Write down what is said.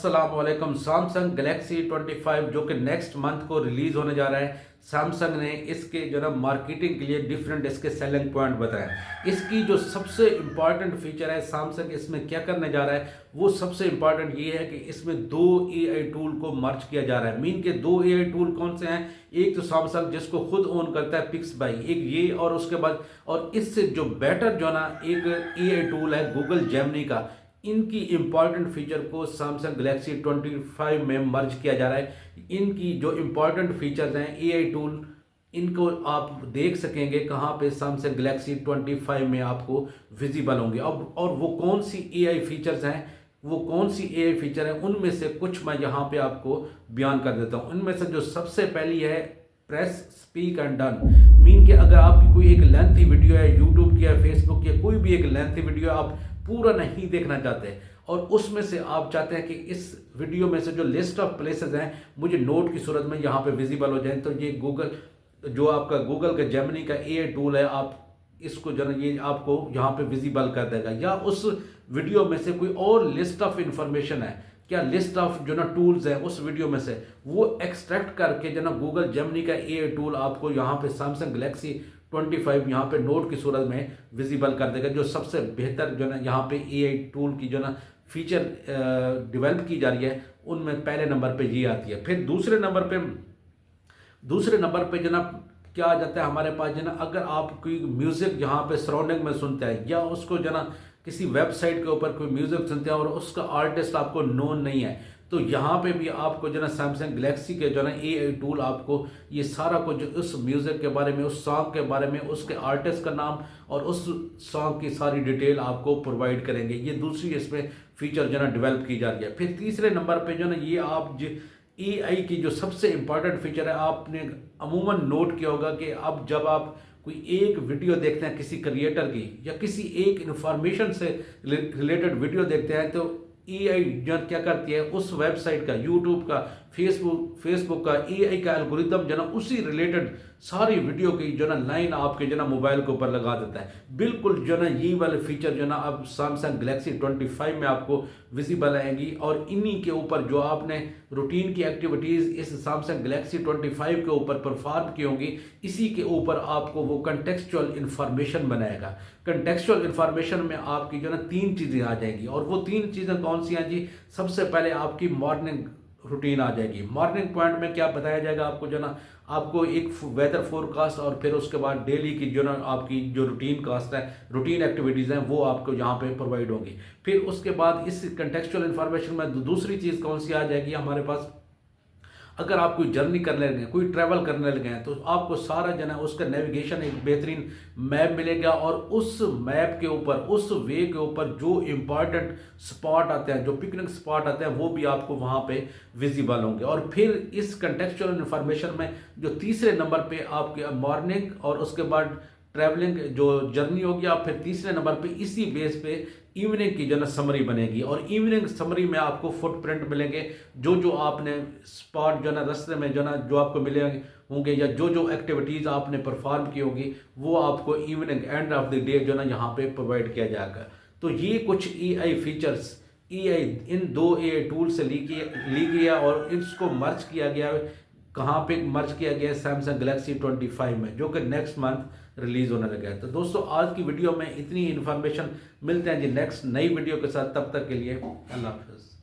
अस्सलाम वालेकुम। Samsung Galaxy 25 जो कि नेक्स्ट मंथ को रिलीज़ होने जा रहा है, सैमसंग ने इसके जो ना मार्केटिंग के लिए डिफरेंट इसके सेलिंग पॉइंट बताया। इसकी जो सबसे इम्पॉर्टेंट फीचर है सैमसंग इसमें क्या करने जा रहा है, वो सबसे इम्पॉर्टेंट ये है कि इसमें दो एआई टूल को मर्ज किया जा रहा है। मीन के दो एआई टूल कौन से हैं? एक तो सैमसंग जिसको खुद ओन करता है पिक्सबाई, एक ये, और उसके बाद और इससे जो बेटर जो ना एक एआई टूल है गूगल जेमिनी का। इनकी इंपॉर्टेंट फीचर को सैमसंग गैलेक्सी 25 में मर्ज किया जा रहा है। इनकी जो इंपॉर्टेंट फीचर्स हैं एआई टूल, इनको आप देख सकेंगे कहाँ पे सैमसंग गैलेक्सी 25 में आपको विजिबल होंगे। अब और वो कौन सी एआई फीचर्स हैं, वो कौन सी एआई फीचर है, उनमें से कुछ मैं यहाँ पे आपको बयान कर देता हूँ। उनमें से जो सबसे पहली है press speak and done. Mean कि अगर आपकी कोई एक लेंथी वीडियो है यूट्यूब की या फेसबुक की या कोई भी एक लेंथी वीडियो आप पूरा नहीं देखना चाहते और उसमें से आप चाहते हैं कि इस वीडियो में से जो लिस्ट ऑफ प्लेसेस हैं मुझे नोट की सूरत में यहाँ पे विजिबल हो जाए, तो ये गूगल जो आपका गूगल का जेमिनी का एआई टूल है, आप इसको जो ये आपको यहाँ पे विजिबल कर देगा। या उस वीडियो में से कोई और लिस्ट ऑफ इंफॉर्मेशन है, क्या लिस्ट ऑफ जो ना टूल्स है उस वीडियो में से वो एक्सट्रैक्ट करके जो ना गूगल जेमिनी का एआई टूल आपको यहाँ पे सैमसंग गैलेक्सी 25 यहाँ पे नोट की सूरत में विजिबल कर देगा। जो सबसे बेहतर जो ना यहाँ पे एआई टूल की जो ना फीचर डेवलप की जा रही है उनमें पहले नंबर पे ये आती है। फिर दूसरे नंबर पे जो ना क्या आ जाता है हमारे पास जो ना, अगर आप कोई म्यूज़िक यहाँ पे सराउंडिंग में सुनते हैं या उसको जो ना किसी वेबसाइट के ऊपर कोई म्यूज़िक सुनते हैं और उसका आर्टिस्ट आपको नोन नहीं है, तो यहाँ पे भी आपको जो ना सैमसंग गैलेक्सी के जो ना एआई टूल आपको ये सारा कुछ उस म्यूज़िक के बारे में, उस सॉन्ग के बारे में, उसके आर्टिस्ट का नाम और उस सॉन्ग की सारी डिटेल आपको प्रोवाइड करेंगे। ये दूसरी इसमें फीचर जो ना डेवलप की जा रही है। फिर तीसरे नंबर पे जो ना ये आप एआई की जो सबसे इम्पॉर्टेंट फीचर है, आपने अमूमन नोट किया होगा कि अब जब आप कोई एक वीडियो देखते हैं किसी क्रिएटर की या किसी एक इंफॉर्मेशन से रिलेटेड वीडियो देखते हैं, तो एआई जो क्या करती है उस वेबसाइट का, यूट्यूब का, फेसबुक का एआई का एल्गोरिदम जो ना उसी रिलेटेड सारी वीडियो की जो ना लाइन आपके जो ना मोबाइल के ऊपर लगा देता है। बिल्कुल जो ना ये वाले फीचर जो ना अब सैमसंग गैलेक्सी 25 में आपको विजिबल आएंगी और इन्हीं के ऊपर जो आपने रूटीन की एक्टिविटीज़ इस सैमसंग गैलेक्सी 25 के ऊपर परफॉर्म की होंगी, इसी के ऊपर आपको वो कंटेक्चुअल इन्फॉर्मेशन बनाएगा। कंटेक्चुअल इन्फॉर्मेशन में आपकी जो ना तीन चीज़ें आ जाएंगी और वो तीन चीज़ें कौन सी हैं जी? सबसे पहले आपकी मॉर्निंग रूटीन आ जाएगी। मॉर्निंग पॉइंट में क्या बताया जाएगा आपको जो ना, आपको एक वेदर फोरकास्ट और फिर उसके बाद डेली की जो ना आपकी जो रूटीन कास्ट है, रूटीन एक्टिविटीज़ हैं, वो आपको यहाँ पे प्रोवाइड होंगी। फिर उसके बाद इस कंटेक्चुअल इन्फॉर्मेशन में दूसरी चीज़ कौन सी आ जाएगी हमारे पास? अगर आप कोई जर्नी करने लगे, कोई ट्रैवल करने लगे हैं, तो आपको सारा जो है उसका नेविगेशन एक बेहतरीन मैप मिलेगा और उस मैप के ऊपर, उस वे के ऊपर जो इम्पॉर्टेंट स्पॉट आते हैं, जो पिकनिक स्पॉट आते हैं, वो भी आपको वहाँ पे विजिबल होंगे। और फिर इस कंटेक्चुअल इन्फॉर्मेशन में जो तीसरे नंबर पे आपके मॉर्निंग और उसके बाद ट्रैवलिंग जो जर्नी होगी, आप फिर तीसरे नंबर पे इसी बेस पे इवनिंग की जो ना समरी बनेगी और इवनिंग समरी में आपको फुटप्रिंट मिलेंगे। जो जो आपने स्पॉट जो ना रास्ते में जो ना जो आपको मिले होंगे या जो जो एक्टिविटीज़ आपने परफॉर्म की होगी, वो आपको evening end of the day जो ना यहाँ पे प्रोवाइड किया जाएगा। तो ये कुछ एआई फीचर्स एआई इन दो एआई टूल से ली गया और इसको मर्ज किया गया। कहाँ पे मर्ज किया गया? सैमसंग गैलेक्सी 25 में, जो कि नेक्स्ट मंथ रिलीज़ होने लगा है। तो दोस्तों आज की वीडियो में इतनी इन्फॉर्मेशन, मिलते हैं जी नेक्स्ट नई वीडियो के साथ। तब तक के लिए अल्लाह हाफ़िज़।